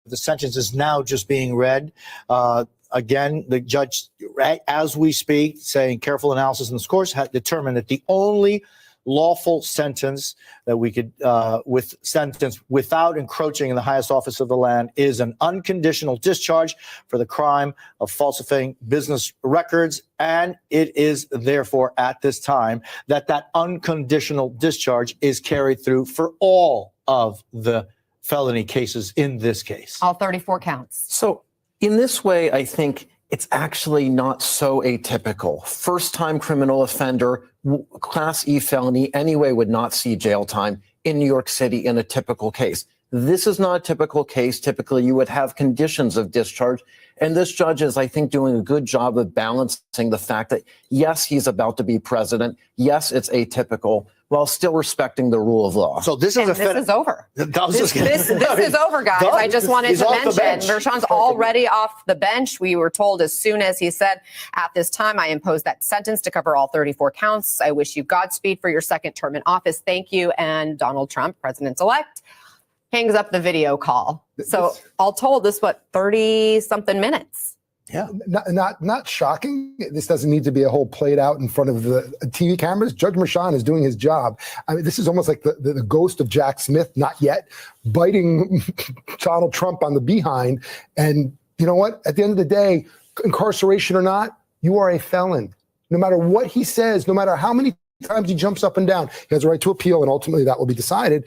the sentence is now just being read. Again, the judge, as we speak, saying careful analysis in this course, had determined that the only lawful sentence that we could sentence without encroaching in the highest office of the land is an unconditional discharge for the crime of falsifying business records. And it is therefore at this time that unconditional discharge is carried through for all of the felony cases in this case. All 34 counts. So in this way, I think it's actually not so atypical. First-time criminal offender, Class E felony, anyway, would not see jail time in New York City in a typical case. This is not a typical case. Typically, you would have conditions of discharge. And this judge is, I think, doing a good job of balancing the fact that, yes, he's about to be president. Yes, it's atypical, while still respecting the rule of law. So this is over. This is over, guys. I just wanted to mention, Merchan's already off the bench. We were told as soon as he said, at this time, I impose that sentence to cover all 34 counts. I wish you Godspeed for your second term in office. Thank you. And Donald Trump, president-elect, hangs up the video call. So all told, this, 30-something minutes. Yeah, not shocking. This doesn't need to be a whole played out in front of the TV cameras. Judge Merchan is doing his job. I mean, this is almost like the ghost of Jack Smith, not yet, biting Donald Trump on the behind. And you know what? At the end of the day, incarceration or not, you are a felon. No matter what he says, no matter how many times he jumps up and down, he has a right to appeal, and ultimately that will be decided.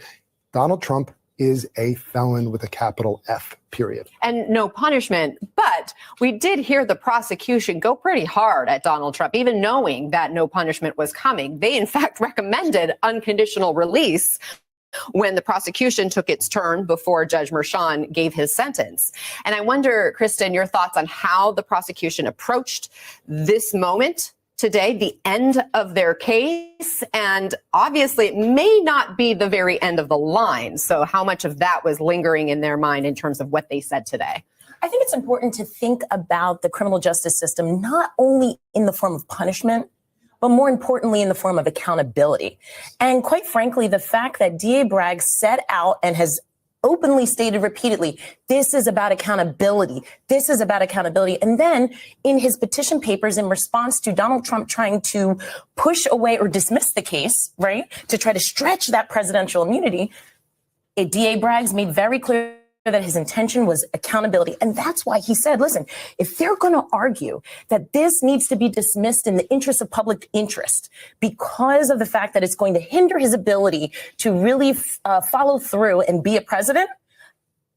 Donald Trump is a felon with a capital F, period. And no punishment. But we did hear the prosecution go pretty hard at Donald Trump, even knowing that no punishment was coming. They, in fact, recommended unconditional release when the prosecution took its turn before Judge Merchan gave his sentence. And I wonder, Kristen, your thoughts on how the prosecution approached this moment today, the end of their case, and obviously it may not be the very end of the line. So how much of that was lingering in their mind in terms of what they said today? I think it's important to think about the criminal justice system not only in the form of punishment, but more importantly in the form of accountability. And quite frankly, the fact that DA Bragg set out and has openly stated repeatedly, this is about accountability. This is about accountability. And then in his petition papers in response to Donald Trump trying to push away or dismiss the case, right, to try to stretch that presidential immunity, DA Bragg's made very clear that his intention was accountability. And that's why he said, listen, if they're going to argue that this needs to be dismissed in the interest of public interest because of the fact that it's going to hinder his ability to really follow through and be a president,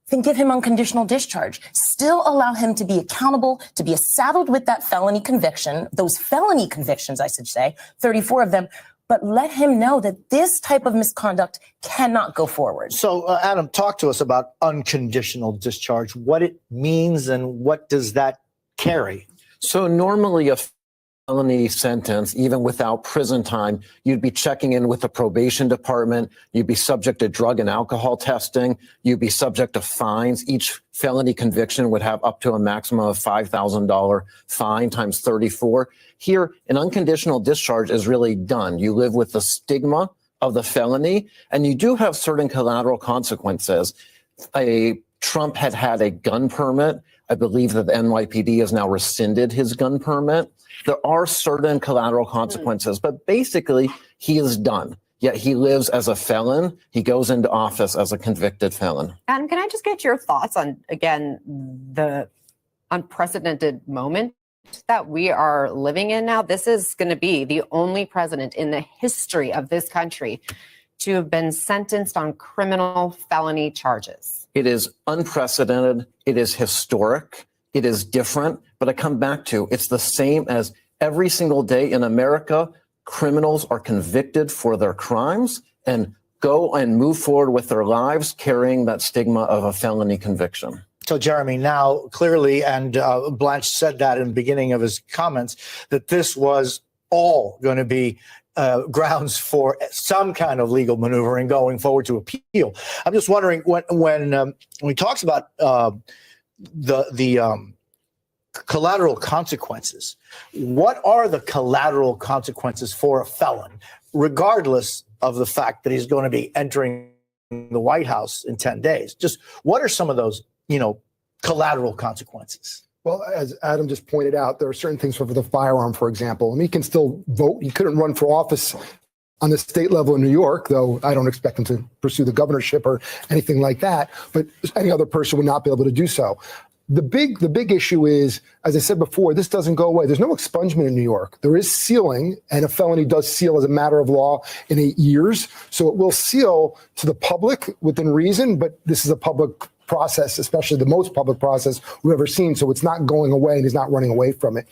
then give him unconditional discharge. Still allow him to be accountable, to be saddled with that felony conviction, those felony convictions, I should say, 34 of them, but let him know that this type of misconduct cannot go forward. So, Adam, talk to us about unconditional discharge, what it means and what does that carry? So normally a felony sentence, even without prison time, you'd be checking in with the probation department. You'd be subject to drug and alcohol testing. You'd be subject to fines. Each felony conviction would have up to a maximum of $5,000 fine times 34. Here, an unconditional discharge is really done. You live with the stigma of the felony, and you do have certain collateral consequences. Trump had a gun permit. I believe that the NYPD has now rescinded his gun permit. There are certain collateral consequences, but basically he is done. Yet he lives as a felon. He goes into office as a convicted felon. Adam, can I just get your thoughts on, again, the unprecedented moment that we are living in now? This is going to be the only president in the history of this country to have been sentenced on criminal felony charges. It is unprecedented. It is historic. It is different. But I come back to, it's the same as every single day in America. Criminals are convicted for their crimes and go and move forward with their lives carrying that stigma of a felony conviction. So, Jeremy, now clearly, and Blanche said that in the beginning of his comments, that this was all going to be grounds for some kind of legal maneuvering going forward to appeal. I'm just wondering when he talks about the collateral consequences, what are the collateral consequences for a felon, regardless of the fact that he's going to be entering the White House in 10 days? Just what are some of those collateral consequences. Well, as Adam just pointed out, there are certain things for the firearm, for example, and he can still vote. He couldn't run for office on the state level in New York, though I don't expect him to pursue the governorship or anything like that. But any other person would not be able to do so. The big issue is, as I said before, this doesn't go away. There's no expungement in New York. There is sealing, and a felony does seal as a matter of law in 8 years. So it will seal to the public within reason, but this is a public process, especially the most public process we've ever seen. So it's not going away, and he's not running away from it.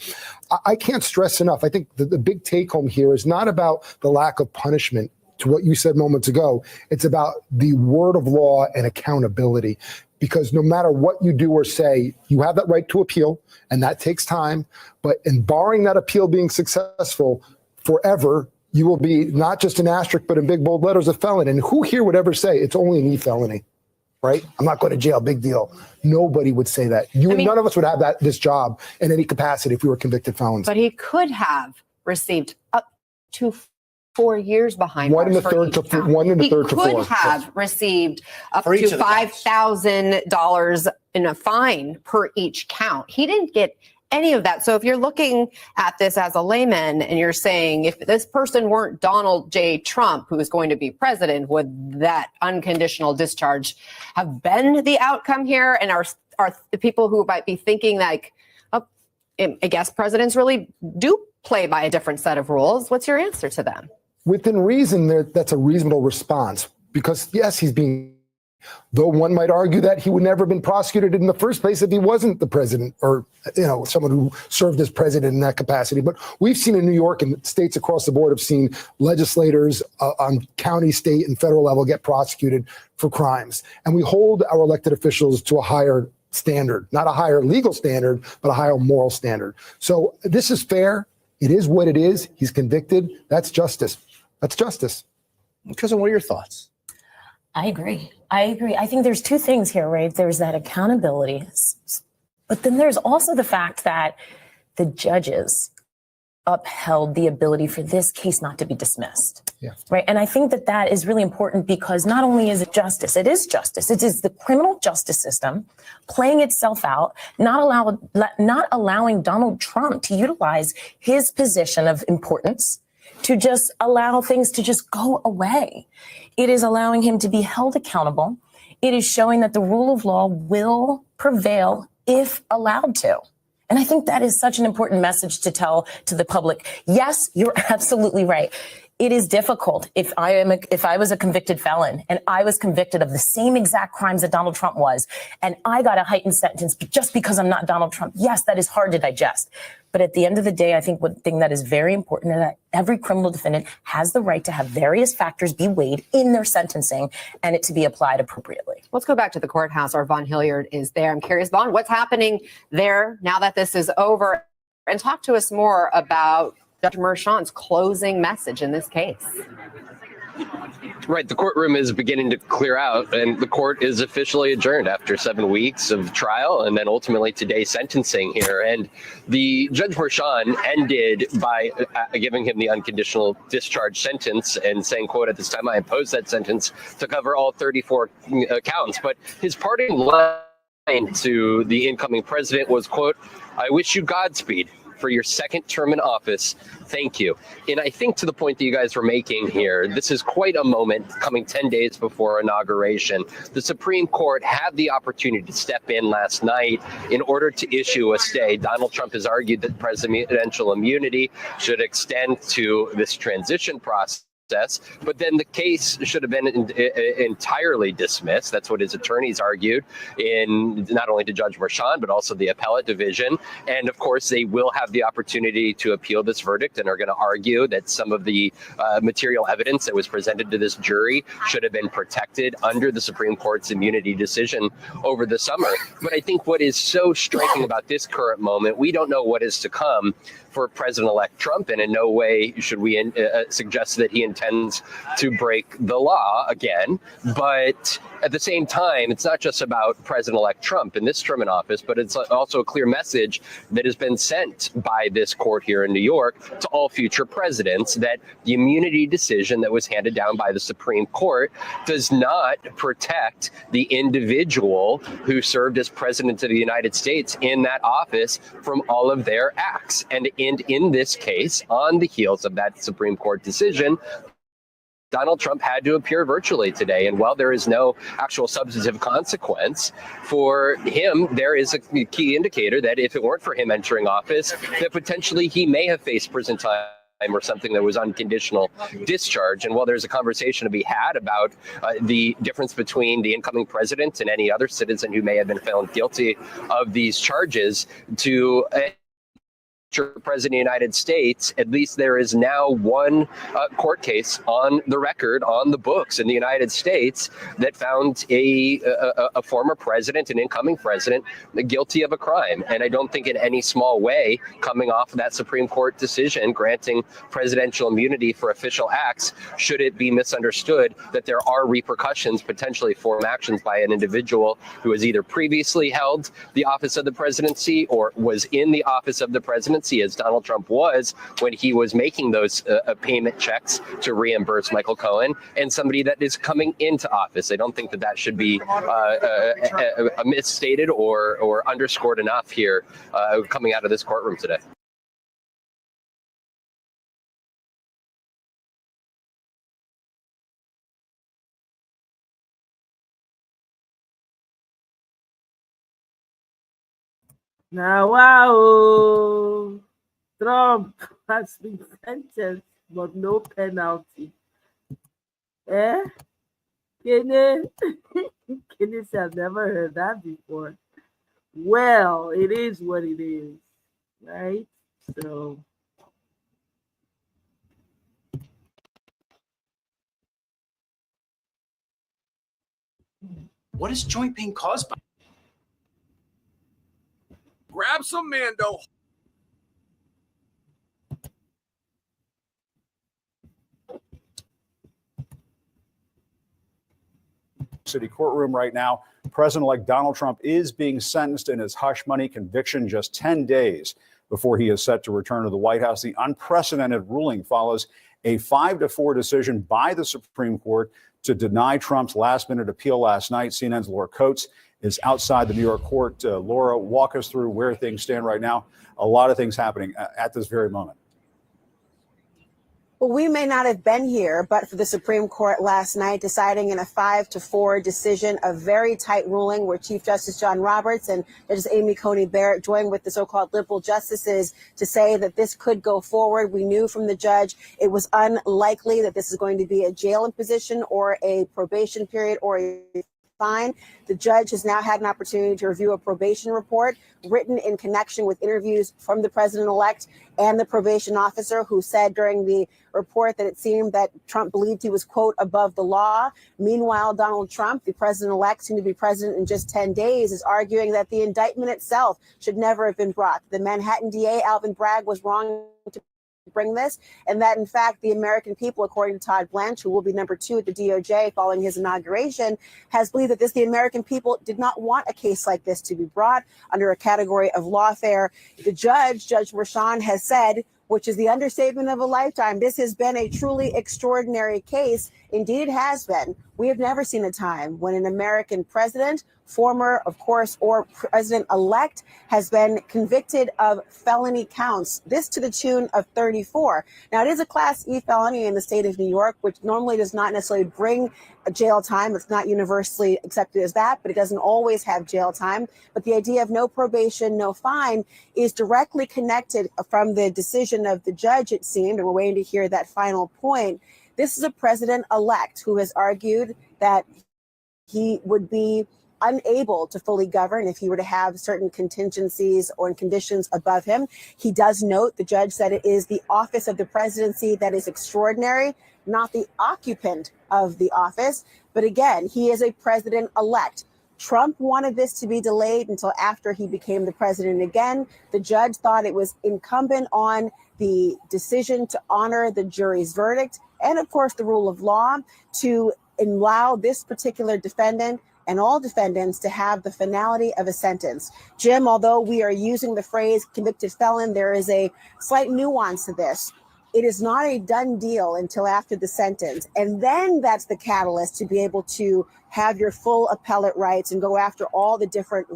I can't stress enough. I think the big take home here is not about the lack of punishment, to what you said moments ago. It's about the word of law and accountability. Because no matter what you do or say, you have that right to appeal, and that takes time. But in barring that appeal being successful forever, you will be not just an asterisk, but in big bold letters, a felon. And who here would ever say it's only an e-felony, right? I'm not going to jail, big deal. Nobody would say that. None of us would have this job in any capacity if we were convicted felons. But he could have received up to 4 years behind one in the third to four. He could have received up to $5,000 in a fine per each count. He didn't get any of that. So if you're looking at this as a layman and you're saying, if this person weren't Donald J. Trump, who is going to be president, would that unconditional discharge have been the outcome here? And are the people who might be thinking like, oh, I guess presidents really do play by a different set of rules. What's your answer to them? Within reason, that's a reasonable response, because yes, he's being, though one might argue that he would never have been prosecuted in the first place if he wasn't the president, or someone who served as president in that capacity. But we've seen in New York, and states across the board have seen legislators on county, state, and federal level get prosecuted for crimes, and we hold our elected officials to a higher standard, not a higher legal standard, but a higher moral standard. So this is fair. It is what it is. He's convicted. That's justice. That's justice. Cousin, what are your thoughts? I agree. I think there's two things here, right? There's that accountability, but then there's also the fact that the judges upheld the ability for this case not to be dismissed. Yeah. Right. And I think that is really important, because not only is it justice, it is justice. It is the criminal justice system playing itself out, not allowing Donald Trump to utilize his position of importance to just allow things to just go away. It is allowing him to be held accountable. It is showing that the rule of law will prevail if allowed to. And I think that is such an important message to tell to the public. Yes, you're absolutely right. It is difficult if I was a convicted felon and I was convicted of the same exact crimes that Donald Trump was, and I got a heightened sentence just because I'm not Donald Trump. Yes, that is hard to digest. But at the end of the day, I think one thing that is very important is that every criminal defendant has the right to have various factors be weighed in their sentencing and it to be applied appropriately. Let's go back to the courthouse. Our Vaughn Hilliard is there. I'm curious, Vaughn, what's happening there now that this is over? And talk to us more about Judge Merchan's closing message in this case. Right. The courtroom is beginning to clear out, and the court is officially adjourned after 7 weeks of trial and then ultimately today's sentencing here. And the Judge Merchan ended by giving him the unconditional discharge sentence and saying, quote, "At this time, I impose that sentence to cover all 34 counts." But his parting line to the incoming president was, quote, "I wish you Godspeed for your second term in office. Thank you." And I think to the point that you guys were making here, this is quite a moment coming 10 days before inauguration. The Supreme Court had the opportunity to step in last night in order to issue a stay. Donald Trump has argued that presidential immunity should extend to this transition process. But then the case should have been entirely dismissed. That's what his attorneys argued, in not only to Judge Merchan, but also the appellate division. And of course, they will have the opportunity to appeal this verdict and are going to argue that some of the material evidence that was presented to this jury should have been protected under the Supreme Court's immunity decision over the summer. But I think what is so striking about this current moment, we don't know what is to come for President-elect Trump, and in no way should we suggest that he intends to break the law again. But At the same time, it's not just about President-elect Trump in this term in office, but it's also a clear message that has been sent by this court here in New York to all future presidents that the immunity decision that was handed down by the Supreme Court does not protect the individual who served as president of the United States in that office from all of their acts. And in this case, on the heels of that Supreme Court decision, Donald Trump had to appear virtually today. And while there is no actual substantive consequence for him, there is a key indicator that if it weren't for him entering office, that potentially he may have faced prison time or something that was unconditional discharge. And while there's a conversation to be had about the difference between the incoming president and any other citizen who may have been found guilty of these charges to President of the United States, at least there is now one court case on the record, on the books in the United States that found a former president, an incoming president, guilty of a crime. And I don't think in any small way, coming off of that Supreme Court decision granting presidential immunity for official acts, should it be misunderstood that there are repercussions potentially for actions by an individual who has either previously held the office of the presidency or was in the office of the presidency, as Donald Trump was when he was making those payment checks to reimburse Michael Cohen, and somebody that is coming into office. I don't think that should be misstated or underscored enough here coming out of this courtroom today. Now, wow, Trump has been sentenced, but no penalty. Eh? Kene? Kene said, I've never heard that before. Well, it is what it is, right? So. What is joint pain caused by? Grab some Mando. City courtroom right now. President-elect Donald Trump is being sentenced in his hush money conviction just 10 days before he is set to return to the White House. The unprecedented ruling follows a 5-4 decision by the Supreme Court to deny Trump's last-minute appeal last night. CNN's Laura Coates is outside the New York court. Laura, walk us through where things stand right now. A lot of things happening at this very moment. Well, we may not have been here, but for the Supreme Court last night deciding in a 5-4 decision, a very tight ruling where Chief Justice John Roberts and Justice Amy Coney Barrett joined with the so-called liberal justices to say that this could go forward. We knew from the judge it was unlikely that this is going to be a jail imposition or a probation period or a fine. The judge has now had an opportunity to review a probation report written in connection with interviews from the president-elect and the probation officer, who said during the report that it seemed that Trump believed he was, quote, above the law. Meanwhile, Donald Trump, the president-elect, soon to be president in just 10 days, is arguing that the indictment itself should never have been brought. The Manhattan DA, Alvin Bragg, was wrong to bring this, and that, in fact, the American people, according to Todd Blanche, who will be number 2 at the DOJ following his inauguration, has believed that the American people did not want a case like this to be brought under a category of lawfare. The judge, Judge Merchan, has said, which is the understatement of a lifetime, this has been a truly extraordinary case. Indeed, it has been. We have never seen a time when an American president, former, of course, or president-elect, has been convicted of felony counts, this to the tune of 34. Now, it is a Class E felony in the state of New York, which normally does not necessarily bring a jail time. It's not universally accepted as that, but it doesn't always have jail time. But the idea of no probation, no fine is directly connected from the decision of the judge, it seemed, and we're waiting to hear that final point. This is a president-elect who has argued that he would be unable to fully govern if he were to have certain contingencies or conditions above him. He does note, the judge said, it is the office of the presidency that is extraordinary, not the occupant of the office. But again, he is a president-elect. Trump wanted this to be delayed until after he became the president again. The judge thought it was incumbent on the decision to honor the jury's verdict and, of course, the rule of law to allow this particular defendant and all defendants to have the finality of a sentence. Jim, although we are using the phrase convicted felon, there is a slight nuance to this. It is not a done deal until after the sentence. And then that's the catalyst to be able to have your full appellate rights and go after all the different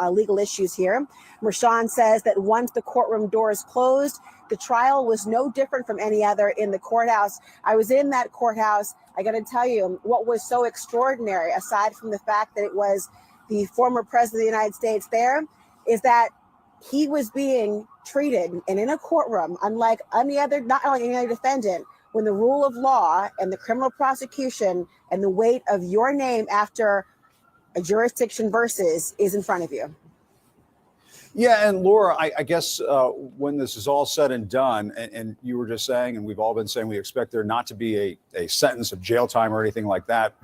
legal issues here. Mershon says that once the courtroom doors closed, the trial was no different from any other in the courthouse. I was in that courthouse. I got to tell you, what was so extraordinary, aside from the fact that it was the former president of the United States there, is that he was being treated and in a courtroom, unlike any other, not like any other defendant, when the rule of law and the criminal prosecution and the weight of your name after a jurisdiction versus is in front of you. Yeah, and Laura, I guess when this is all said and done, and you were just saying, and we've all been saying, we expect there not to be a sentence of jail time or anything like that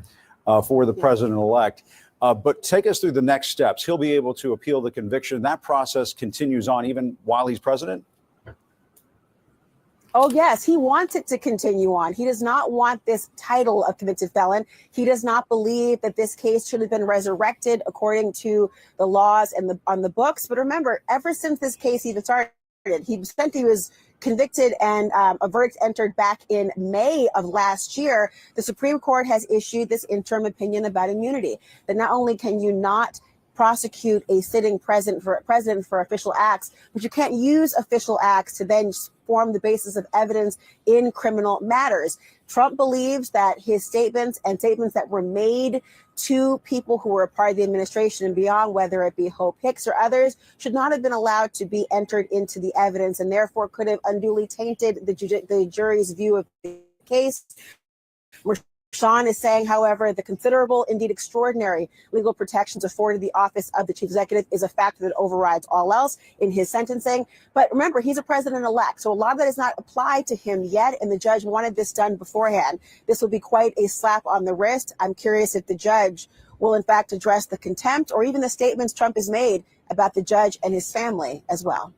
for the president-elect. But take us through the next steps. He'll be able to appeal the conviction. That process continues on even while he's president? Oh, yes, he wants it to continue on. He does not want this title of convicted felon. He does not believe that this case should have been resurrected according to the laws and on the books. But remember, ever since this case even started, he was convicted and a verdict entered back in May of last year. The Supreme Court has issued this interim opinion about immunity, that not only can you not prosecute a sitting president for official acts, but you can't use official acts to then form the basis of evidence in criminal matters. Trump believes that his statements and statements that were made to people who were a part of the administration and beyond, whether it be Hope Hicks or others, should not have been allowed to be entered into the evidence and therefore could have unduly tainted the jury's view of the case. Sean is saying, however, the considerable, indeed extraordinary legal protections afforded the office of the chief executive is a factor that overrides all else in his sentencing. But remember, he's a president-elect, so a lot of that is not applied to him yet, and the judge wanted this done beforehand. This will be quite a slap on the wrist. I'm curious if the judge will, in fact, address the contempt or even the statements Trump has made about the judge and his family as well.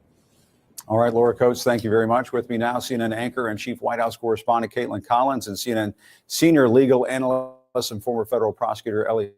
All right, Laura Coates, thank you very much. With me now, CNN anchor and chief White House correspondent Caitlin Collins and CNN senior legal analyst and former federal prosecutor Ellie.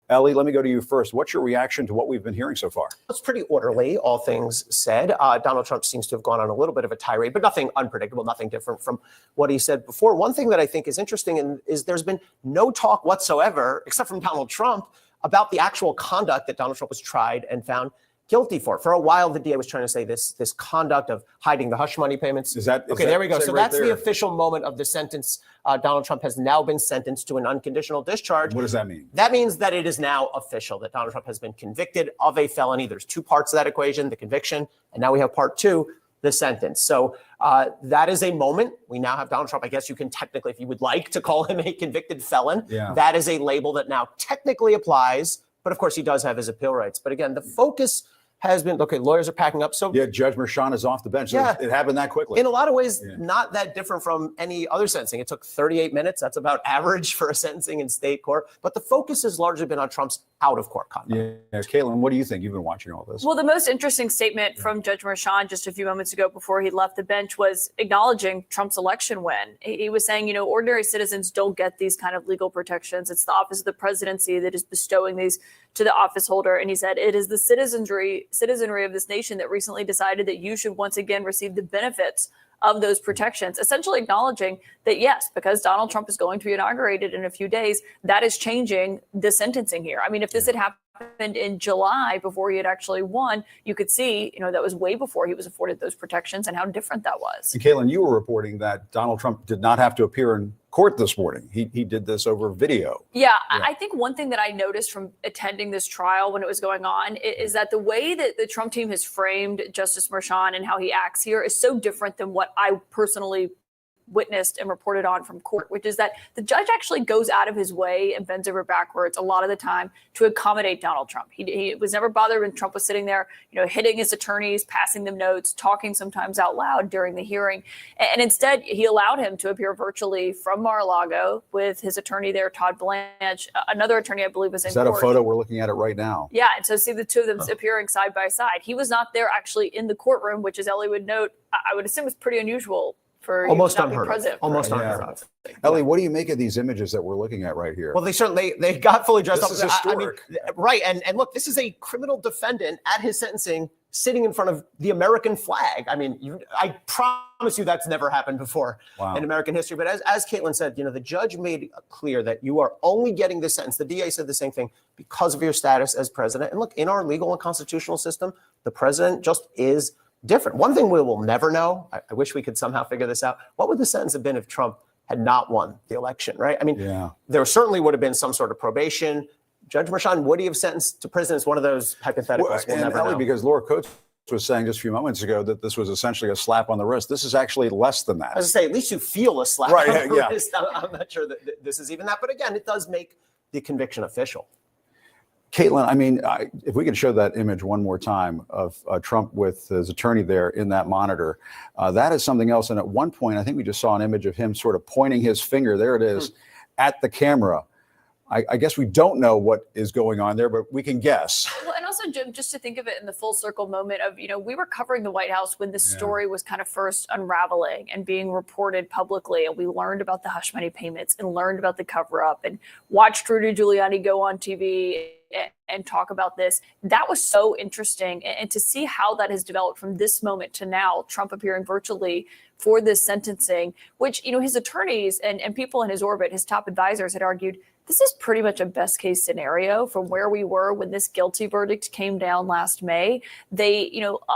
Ellie, let me go to you first. What's your reaction to what we've been hearing so far? It's pretty orderly, all things said. Donald Trump seems to have gone on a little bit of a tirade, but nothing unpredictable, nothing different from what he said before. One thing that I think is interesting is there's been no talk whatsoever, except from Donald Trump, about the actual conduct that Donald Trump was tried and found guilty for. For a while, the DA was trying to say this conduct of hiding the hush money payments. Okay, there we go. So that's the official moment of the sentence. Donald Trump has now been sentenced to an unconditional discharge. What does that mean? That means that it is now official, that Donald Trump has been convicted of a felony. There's two parts of that equation, the conviction, and now we have part two, the sentence. So that is a moment. We now have Donald Trump. I guess you can technically, if you would like to call him a convicted felon, that is a label that now technically applies. But of course, he does have his appeal rights. But again, the focus has been, okay, lawyers are packing up. So yeah, Judge Mershon is off the bench. Yeah. It happened that quickly. In a lot of ways, not that different from any other sentencing. It took 38 minutes. That's about average for a sentencing in state court. But the focus has largely been on Trump's out-of-court conduct. Yeah, Caitlin, what do you think? You've been watching all this. Well, the most interesting statement from Judge Mershon just a few moments ago before he left the bench was acknowledging Trump's election win. He was saying, you know, ordinary citizens don't get these kind of legal protections. It's the office of the presidency that is bestowing these to the office holder. And he said, it is the citizenry of this nation that recently decided that you should once again receive the benefits of those protections, essentially acknowledging that, yes, because Donald Trump is going to be inaugurated in a few days, that is changing the sentencing here. I mean, if this had happened in July before he had actually won, you could see, you know, that was way before he was afforded those protections and how different that was. And Caitlin, you were reporting that Donald Trump did not have to appear in court this morning. He did this over video. Yeah, I think one thing that I noticed from attending this trial when it was going on is that the way that the Trump team has framed Justice Mershon and how he acts here is so different than what I personally witnessed and reported on from court, which is that the judge actually goes out of his way and bends over backwards a lot of the time to accommodate Donald Trump. He was never bothered when Trump was sitting there, you know, hitting his attorneys, passing them notes, talking sometimes out loud during the hearing. And instead, he allowed him to appear virtually from Mar-a-Lago with his attorney there, Todd Blanche. Another attorney, I believe, was in court. Is that a photo? We're looking at it right now. Yeah, and so see the two of them appearing side by side. He was not there actually in the courtroom, which, as Ellie would note, I would assume is pretty unusual for Almost you to not be unheard of. president. Almost Yeah. unheard of. Ellie, what do you make of these images that we're looking at right here? Well, they got fully dressed This up. is historic. Right. And look, this is a criminal defendant at his sentencing sitting in front of the American flag. I mean, I promise you that's never happened before in American history. But as Caitlin said, the judge made clear that you are only getting this sentence. The DA said the same thing because of your status as president. And look, in our legal and constitutional system, the president just is different. One thing we will never know, I wish we could somehow figure this out. What would the sentence have been if Trump had not won the election, right? I mean, there certainly would have been some sort of probation. Judge Merchan, would he have sentenced to prison? It's one of those hypotheticals. We'll never know. Because Laura Coates was saying just a few moments ago that this was essentially a slap on the wrist. This is actually less than that. I was to say, at least you feel a slap on the wrist. I'm not sure that this is even that. But again, it does make the conviction official. Caitlin, I mean, if we could show that image one more time of Trump with his attorney there in that monitor, that is something else. And at one point, I think we just saw an image of him sort of pointing his finger, there it is, at the camera. I guess we don't know what is going on there, but we can guess. Well, and also, Jim, just to think of it in the full circle moment of, we were covering the White House when this story was kind of first unraveling and being reported publicly. And we learned about the hush money payments and learned about the cover up and watched Rudy Giuliani go on TV and talk about this. That was so interesting. And to see how that has developed from this moment to now, Trump appearing virtually for this sentencing, which, his attorneys and people in his orbit, his top advisors had argued, this is pretty much a best case scenario from where we were when this guilty verdict came down last May. They,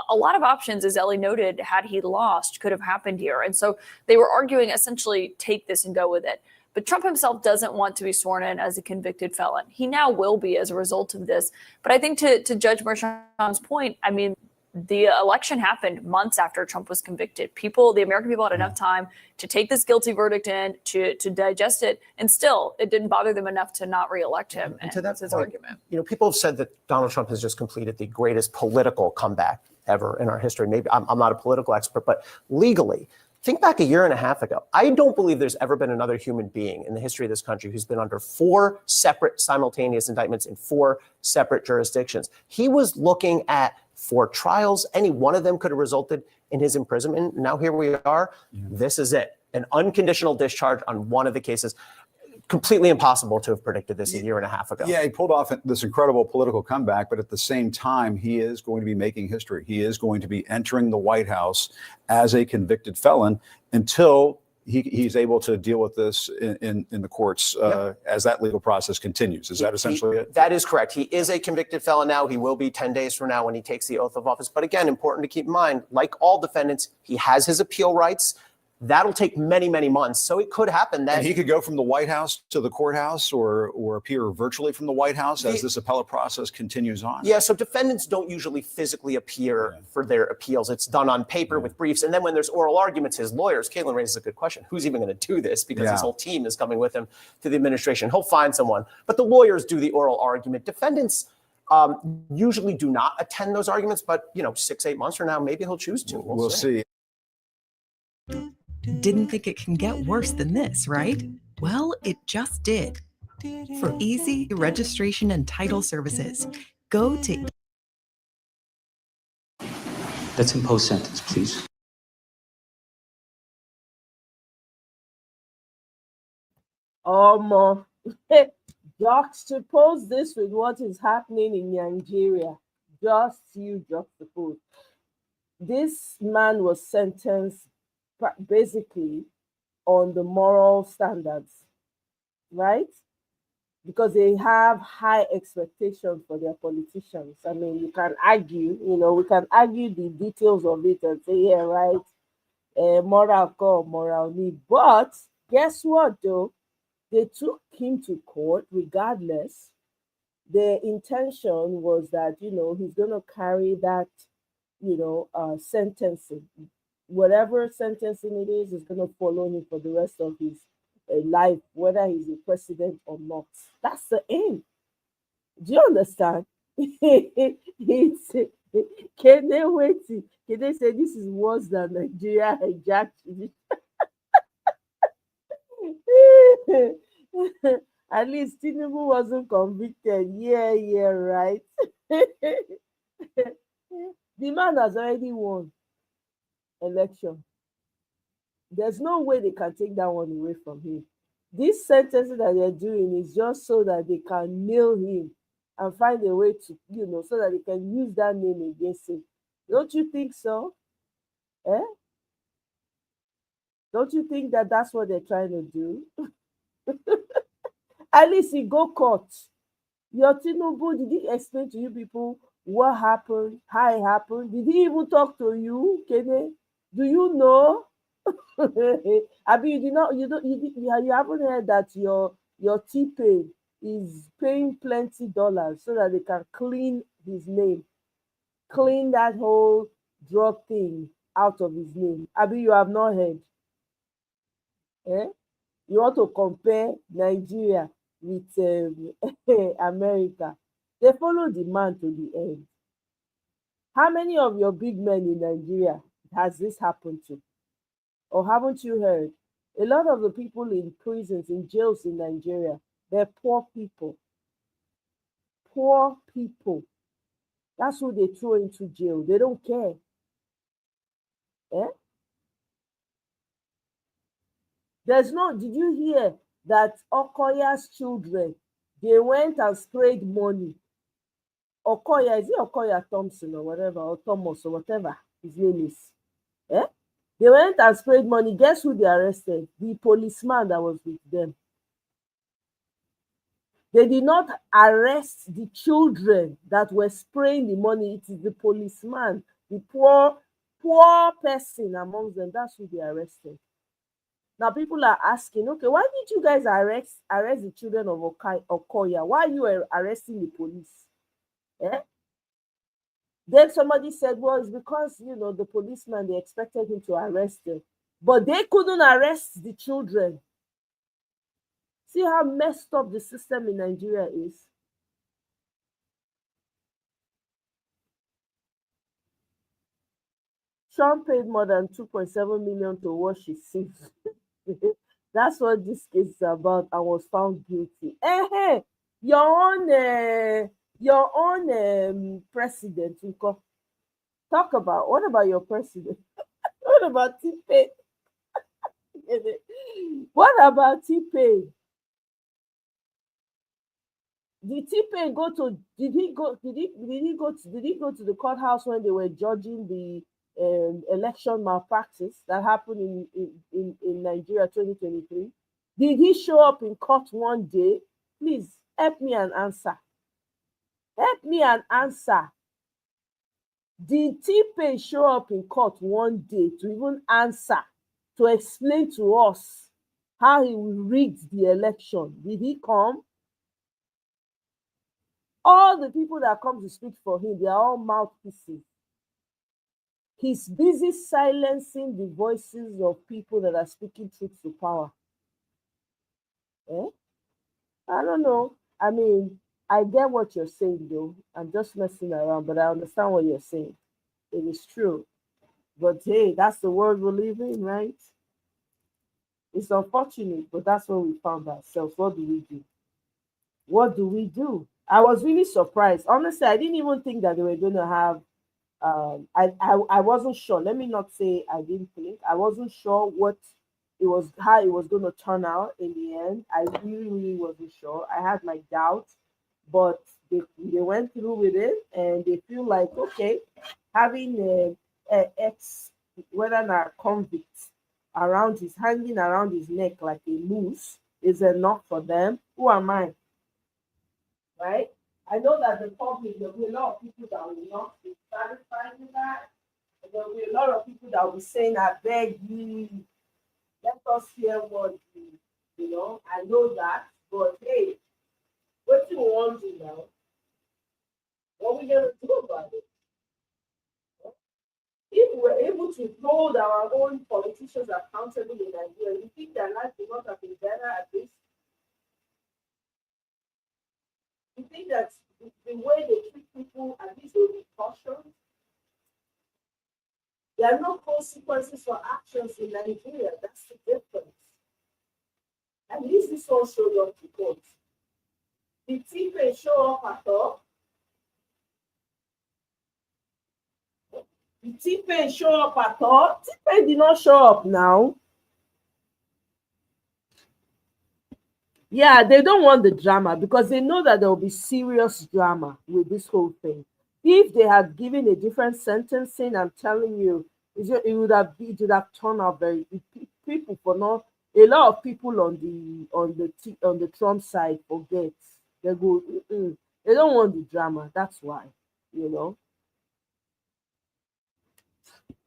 a lot of options, as Ellie noted, had he lost, could have happened here. And so they were arguing essentially take this and go with it. But Trump himself doesn't want to be sworn in as a convicted felon. He now will be as a result of this. But I think to Judge Merchan's point, I mean, the election happened months after Trump was convicted. The American people had enough time to take this guilty verdict in, to digest it, and still it didn't bother them enough to not reelect him. And that's his argument. People have said that Donald Trump has just completed the greatest political comeback ever in our history. Maybe I'm not a political expert, but legally, think back a year and a half ago. I don't believe there's ever been another human being in the history of this country who's been under 4 separate simultaneous indictments in 4 separate jurisdictions. He was looking at 4 trials. Any one of them could have resulted in his imprisonment. Now here we are. This is it. An unconditional discharge on one of the cases. Completely impossible to have predicted this a year and a half ago. Yeah, he pulled off this incredible political comeback, but at the same time, he is going to be making history. He is going to be entering the White House as a convicted felon until he's able to deal with this in the courts as that legal process continues. Is that essentially it? That is correct. He is a convicted felon now. He will be 10 days from now when he takes the oath of office. But again, important to keep in mind, like all defendants, he has his appeal rights. That'll take many, many months. So it could happen that he could go from the White House to the courthouse or appear virtually from the White House as this appellate process continues on. Yeah, so defendants don't usually physically appear for their appeals. It's done on paper with briefs. And then when there's oral arguments, his lawyers, Caitlin raises a good question. Who's even going to do this? Because his whole team is coming with him to the administration. He'll find someone. But the lawyers do the oral argument. Defendants usually do not attend those arguments. But, 6-8 months from now, maybe he'll choose to. We'll see. Didn't think it can get worse than this, right? Well, it just did. For easy registration and title services, go to... Let's impose sentence, please. Juxtapose this with what is happening in Nigeria. Juxtapose. This man was sentenced basically on the moral standards, right? Because they have high expectations for their politicians. I mean, you can argue, we can argue the details of it and say, yeah, right, moral call, moral need. But guess what, though? They took him to court regardless. Their intention was that, he's going to carry that, sentencing. Whatever sentencing it is going to follow him for the rest of his life, whether he's a president or not. That's the aim. Do you understand? Can they wait? Can they say this is worse than Nigeria hijacked? At least Tinubu wasn't convicted. Yeah, right. The man has already won election. There's no way they can take that one away from him. This sentencing that they're doing is just so that they can nail him and find a way to, so that they can use that name against him. Don't you think so? Eh? Don't you think that that's what they're trying to do? At least he go court. Your Tinubu, did he explain to you people what happened, how it happened? Did he even talk to you, Kene? Do you know? I mean, you did not. You don't. You haven't heard that your T-Pain is paying plenty dollars so that they can clean his name, clean that whole drug thing out of his name. I mean, you have not heard. Eh? You want to compare Nigeria with America? They follow the man to the end. How many of your big men in Nigeria has this happened to? Or haven't you heard? A lot of the people in prisons, in jails in Nigeria, they're poor people. Poor people. That's who they throw into jail. They don't care. Eh? Did you hear that Okoya's children, they went and sprayed money? Okoya, is it Okoya Thompson or whatever, or Thomas or whatever his name is? Eh? They went and sprayed money. Guess who they arrested? The policeman that was with them. They did not arrest the children that were spraying the money. It is the policeman, the poor person amongst them. That's who they arrested. Now people are asking, okay, why did you guys arrest the children of Okoya? Why you were arresting the police? Eh? Then somebody said, well, it's because, the policeman, they expected him to arrest them. But they couldn't arrest the children. See how messed up the system in Nigeria is? Trump paid more than 2.7 million to wash his sins. That's what this case is about, and was found guilty. Hey, your own president, talk about, what about your president? What about T-Pain? What about T-Pain? Did T-Pain go to? Did he go to the courthouse when they were judging the election malpractice that happened in Nigeria 2023? Did he show up in court one day? Please help me and answer. Help me and answer. Did T-Pain show up in court one day to even answer, to explain to us how he rigged the election? Did he come? All the people that come to speak for him, they are all mouthpieces. He's busy silencing the voices of people that are speaking truth to power. Eh? I don't know. I mean, I get what you're saying, though. I'm just messing around, but I understand what you're saying. It is true. But hey, that's the world we live in, right? It's unfortunate, but that's where we found ourselves. What do we do? What do we do? I was really surprised. Honestly, I didn't even think that they were going to have. I wasn't sure. Let me not say I didn't think. I wasn't sure how it was going to turn out in the end. I really wasn't sure. I had my doubts, but they went through with it, and they feel like, okay, having a ex, whether not convict, hanging around his neck like a noose is enough for them. Who am I? Right? I know that the public, there will be a lot of people that will not be satisfied with that. There will be a lot of people that will be saying, I beg you, let us hear what I know that. But hey, what do you want to know? What are we going to do about it? If we're able to hold our own politicians accountable in Nigeria, you think their life would not have been better at this? You think that the way they treat people, at least will be cautioned? There are no consequences for actions in Nigeria. That's the difference. At least this one showed up to court. Did T-Pain show up at all? Did T-Pain show up at all? T-Pain did not show up now. Yeah, they don't want the drama because they know that there will be serious drama with this whole thing. If they had given a different sentencing, I'm telling you, it would have turned out very people for not a lot of people on the Trump side forget. They go, "Mm-mm." They don't want the drama. That's why, you know.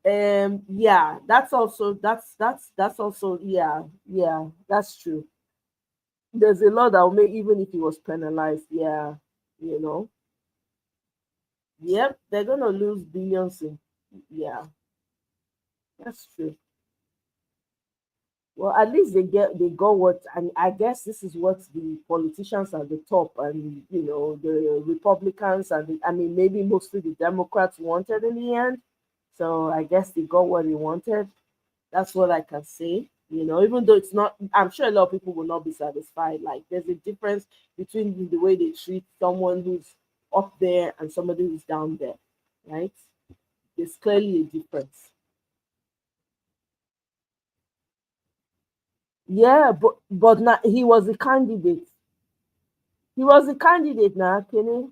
Yeah, that's also yeah, that's true. There's a lot that will make even if he was penalized. Yeah, you know. Yep, they're gonna lose billions in yeah, that's true. Well, at least they got what, and I guess this is what the politicians at the top and the Republicans and I mean maybe mostly the Democrats wanted in the end. So I guess they got what they wanted. That's what I can say. Even though it's not, I'm sure a lot of people will not be satisfied. Like there's a difference between the way they treat someone who's up there and somebody who's down there, right? There's clearly a difference. Yeah, but now he was a candidate. He was a candidate now, Kenny.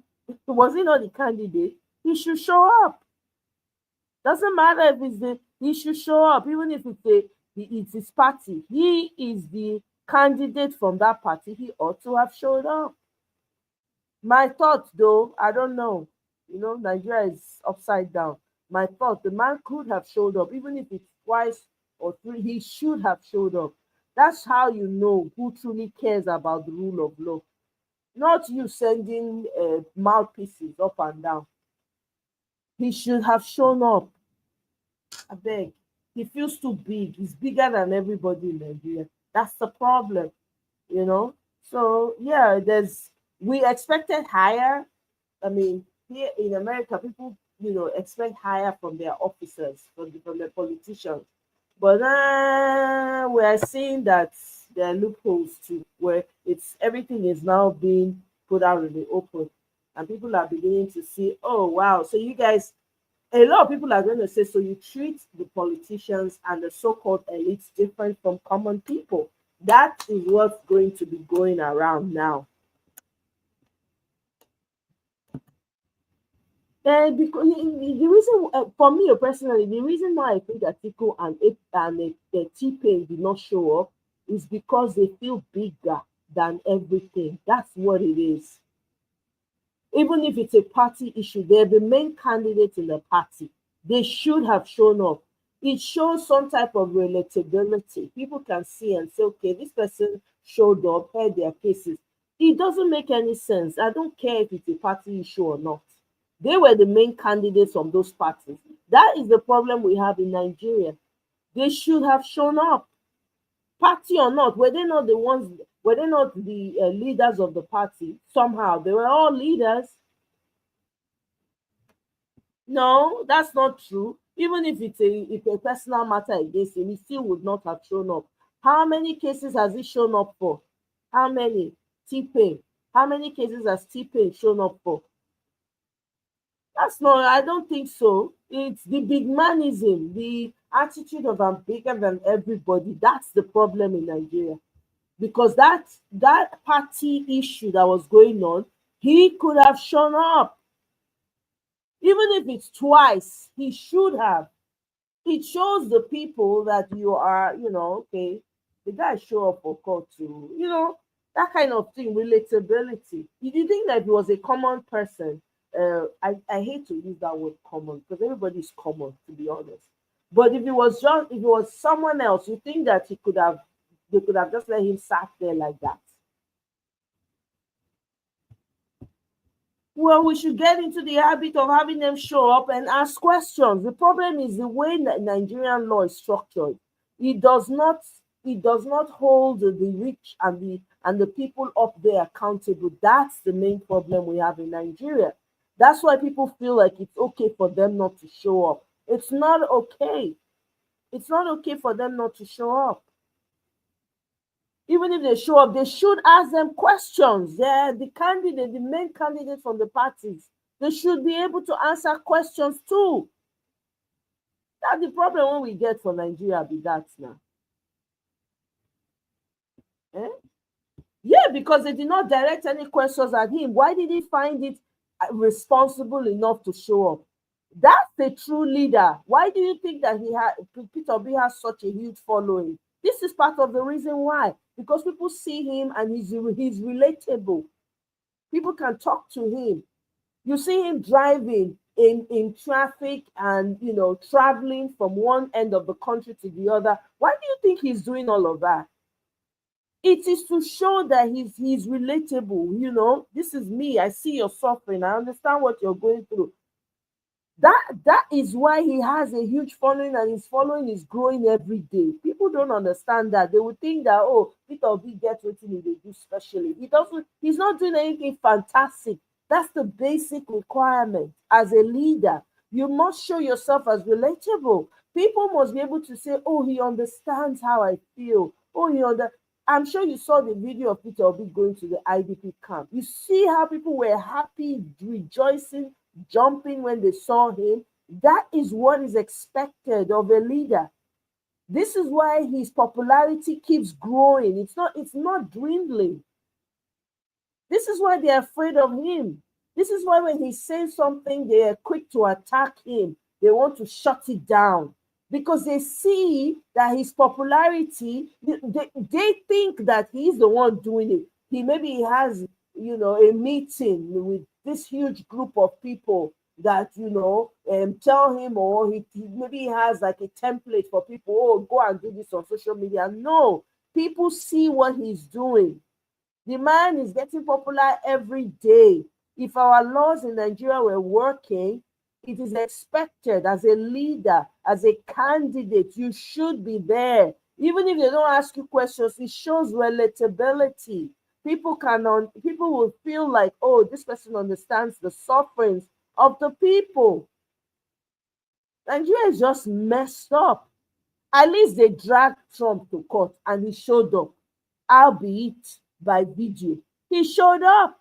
Was he not the candidate? He should show up. Doesn't matter if it's he should show up, even if it's his party. He is the candidate from that party. He ought to have showed up. My thought, though, I don't know. Nigeria is upside down. My thought, the man could have showed up, even if it's twice or three. He should have showed up. That's how you know who truly cares about the rule of law. Not you sending mouthpieces up and down. He should have shown up. I beg. He feels too big. He's bigger than everybody in Nigeria. That's the problem. So yeah, we expected higher. I mean, here in America, people expect higher from their officers, from the politicians. But we are seeing that there are loopholes too, where it's everything is now being put out in the open, and people are beginning to see, oh wow, so you guys, a lot of people are going to say, so you treat the politicians and the so-called elites different from common people. That is what's going to be going around now. And because the reason, for me personally, the reason why I think Atiku and T-Pain did not show up is because they feel bigger than everything. That's what it is. Even if it's a party issue, they're the main candidate in the party. They should have shown up. It shows some type of relatability. People can see and say, okay, this person showed up, heard their cases. It doesn't make any sense. I don't care if it's a party issue or not. They were the main candidates of those parties. That is the problem we have in Nigeria. They should have shown up, party or not. Were they not the ones? Were they not the leaders of the party? Somehow they were all leaders. No, that's not true. Even if a personal matter against him, he still would not have shown up. How many cases has he shown up for? How many? T-Pain. How many cases has T-Pain shown up for? That's not, I don't think so. It's the big manism, the attitude of I'm bigger than everybody. That's the problem in Nigeria. Because that party issue that was going on, he could have shown up. Even if it's twice, he should have. It shows the people that you are, okay, the guy show up for court too, that kind of thing, relatability. If you think that he was a common person, I hate to use that word common because everybody is common, to be honest. But if it was someone else, you think that they could have just let him sat there like that. Well, we should get into the habit of having them show up and ask questions. The problem is the way Nigerian law is structured. It does not hold the rich and the people up there accountable. That's the main problem we have in Nigeria. That's why people feel like it's okay for them not to show up. It's not okay. It's not okay for them not to show up. Even if they show up, they should ask them questions. They're the main candidate from the parties. They should be able to answer questions too. That's the problem when we get for Nigeria, be that now. Yeah, because they did not direct any questions at him. Why did he find it responsible enough to show up? That's a true leader. Why do you think that Peter Obi has such a huge following? This is part of the reason why. Because people see him and he's relatable. People can talk to him. You see him driving in traffic and, you know, traveling from one end of the country to the other. Why do you think he's doing all of that? It is to show that he's relatable. You know, this is me. I see your suffering. I understand what you're going through. That is why he has a huge following, and his following is growing every day. People don't understand that. They would think that, oh, Peter Obi gets what he do specially. He's not doing anything fantastic. That's the basic requirement as a leader. You must show yourself as relatable. People must be able to say, oh, he understands how I feel. Oh, I'm sure you saw the video of Peter Obi going to the IDP camp. You see how people were happy, rejoicing, jumping when they saw him. That is what is expected of a leader. This is why his popularity keeps growing. It's not dwindling. This is why they're afraid of him. This is why when he says something, they are quick to attack him. They want to shut it down because they see that his popularity, they think that he's the one doing it. Maybe he has, you know, a meeting with this huge group of people that, you know, tell him, or maybe he has like a template for people, oh, go and do this on social media. No, people see what he's doing. The man is getting popular every day. If our laws in Nigeria were working, it is expected as a leader, as a candidate, you should be there. Even if they don't ask you questions, it shows relatability. People will feel like, oh, this person understands the sufferings of the people. Nigeria is just messed up. At least they dragged Trump to court and he showed up, albeit by video. He showed up.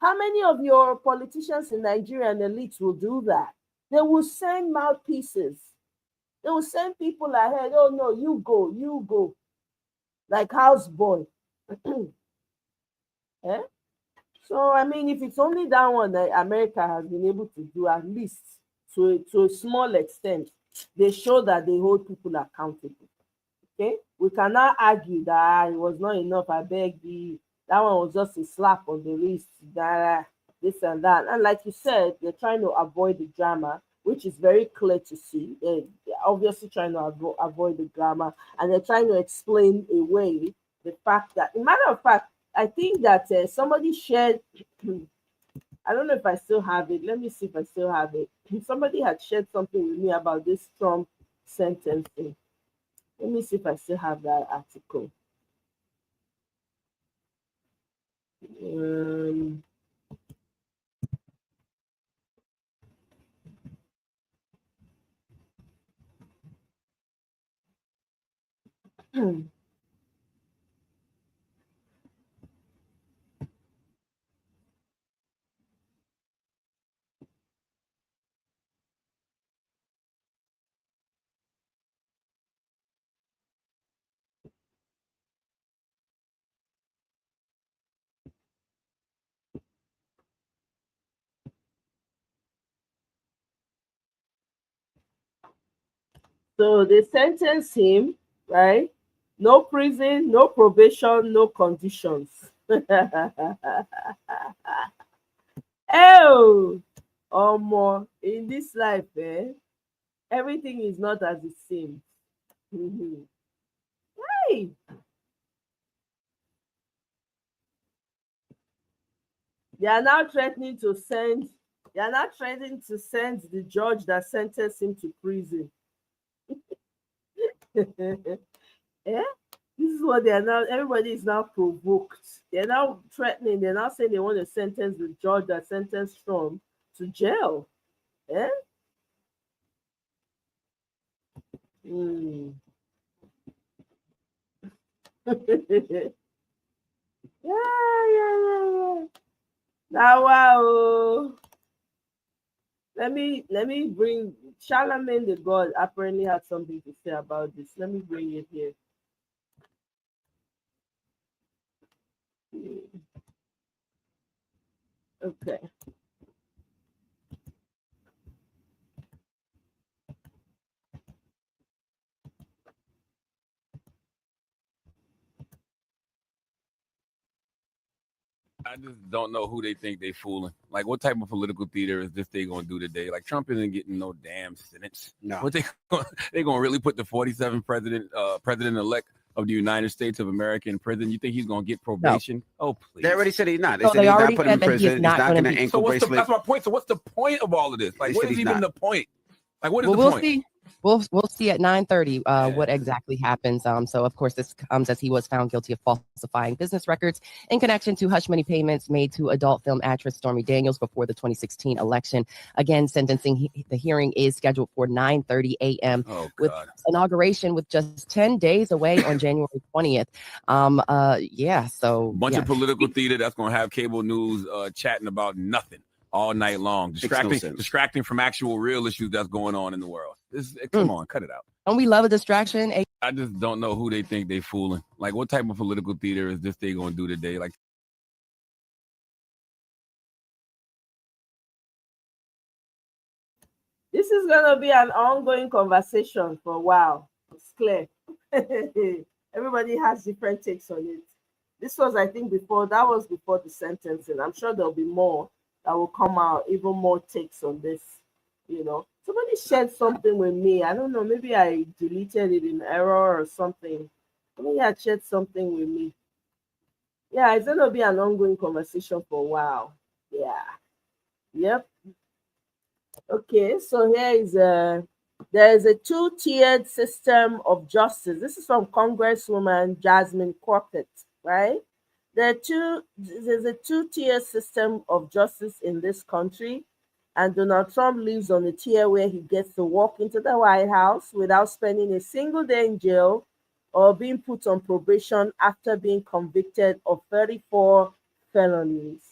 How many of your politicians in Nigeria and elites will do that? They will send mouthpieces. They will send people ahead. Oh, no, you go. Like houseboy. Eh? So, I mean, if it's only that one that America has been able to do, at least to a small extent, they show that they hold people accountable. Okay? We cannot argue that it was not enough. I beg you. That one was just a slap on the wrist, this and that. And like you said, they're trying to avoid the drama, which is very clear to see. They're obviously trying to avoid the drama, and they're trying to explain away the fact that, as a matter of fact, I think that somebody shared, I don't know if I still have it. Let me see if I still have it. Somebody had shared something with me about this Trump sentencing. Let me see if I still have that article. So they sentenced him, right? No prison, no probation, no conditions. Oh, more in this life, everything is not as it seems. Hey, they are now threatening to send. They are now threatening to send the judge that sentenced him to prison. Yeah, this is what they are now. Everybody is now provoked. They're now threatening. They're now saying they want to sentence the judge that sentenced Trump to jail. Yeah. Yeah. Now, wow. Let me bring Charlemagne the God apparently had something to say about this. Let me bring it here. Okay. I just don't know who they think they fooling. Like, what type of political theater is this they gonna do today? Like, Trump isn't getting no damn sentence. No. What they gonna really put the 47th president elect of the United States of America in prison? You think he's gonna get probation? Oh, please. They already said he's not. They So said they he's already not putting him in said that he is prison. He's not not gonna going to be- ankle bracelet. That's my point. So what's the point of all of this? Like, They what said is he's even not. the point? Like, what is Well, the we'll point? see. We'll see at 9:30 what exactly happens. So of course this comes as he was found guilty of falsifying business records in connection to hush money payments made to adult film actress Stormy Daniels before the 2016 election. Again, the hearing is scheduled for 9:30 a.m. Oh, with God. inauguration with just 10 days away on January 20th. Yeah. So Bunch yeah. of political theater that's gonna have cable news chatting about nothing all night long, Makes no sense. distracting from actual real issues that's going on in the world. Come on, cut it out. Don't we love a distraction? I just don't know who they think they fooling. Like, what type of political theater is this they gonna do today? Like, This is going to be an ongoing conversation for a while. It's clear. Everybody has different takes on it. This was, I think, before the sentencing. I'm sure there'll be more that will come out, even more takes on this. Somebody shared something with me. I don't know, maybe I deleted it in error or something. Somebody had shared something with me. Yeah, it's going to be an ongoing conversation for a while. Yeah. Yep. Okay, so there is a two-tiered system of justice. This is from Congresswoman Jasmine Crockett, right? There's a two-tier system of justice in this country, and Donald Trump lives on a tier where he gets to walk into the White House without spending a single day in jail or being put on probation after being convicted of 34 felonies.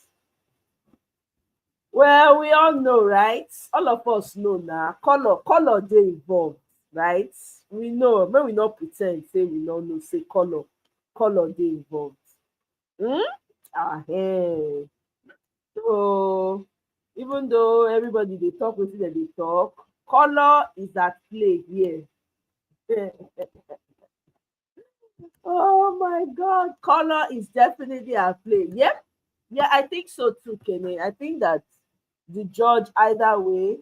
Well, we all know, right? All of us know now. Color dey involved, right? We know, but we not pretend say we don't know. Say color dey involved. Hey. So even though everybody they talk with it, they talk, color is at play here. Oh my God, color is definitely at play. Yep. Yeah, I think so too, Kenny. I think that the judge, either way,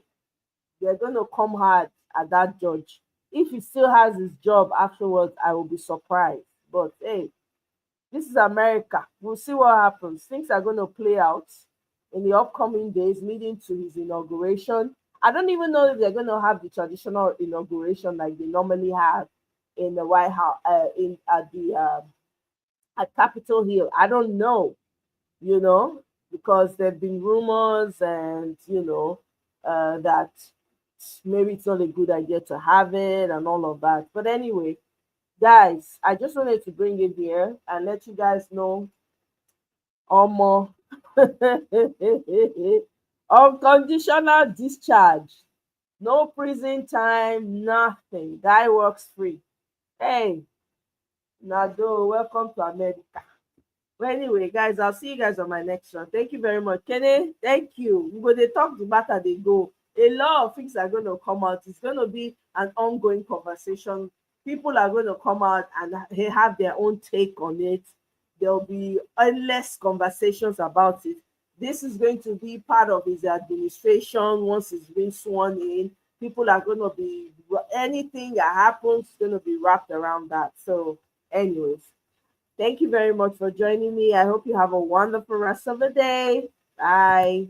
they're going to come hard at that judge. If he still has his job afterwards, I will be surprised. But hey, this is America. We'll see what happens. Things are going to play out in the upcoming days leading to his inauguration. I don't even know if they're going to have the traditional inauguration like they normally have in the White House, at Capitol Hill. I don't know, because there have been rumors and that maybe it's not a good idea to have it and all of that. But anyway, guys, I just wanted to bring it here and let you guys know more unconditional discharge, no prison time, nothing. Guy works free. Hey, Nado, welcome to America. Well, anyway, guys, I'll see you guys on my next one. Thank you very much. Kenny, thank you. We go, they talk the matter, they go. A lot of things are going to come out. It's going to be an ongoing conversation. People are going to come out and they have their own take on it. There'll be endless conversations about it. This is going to be part of his administration once he's been sworn in. People are going to be, anything that happens is going to be wrapped around that. So, anyways. Thank you very much for joining me. I hope you have a wonderful rest of the day. Bye.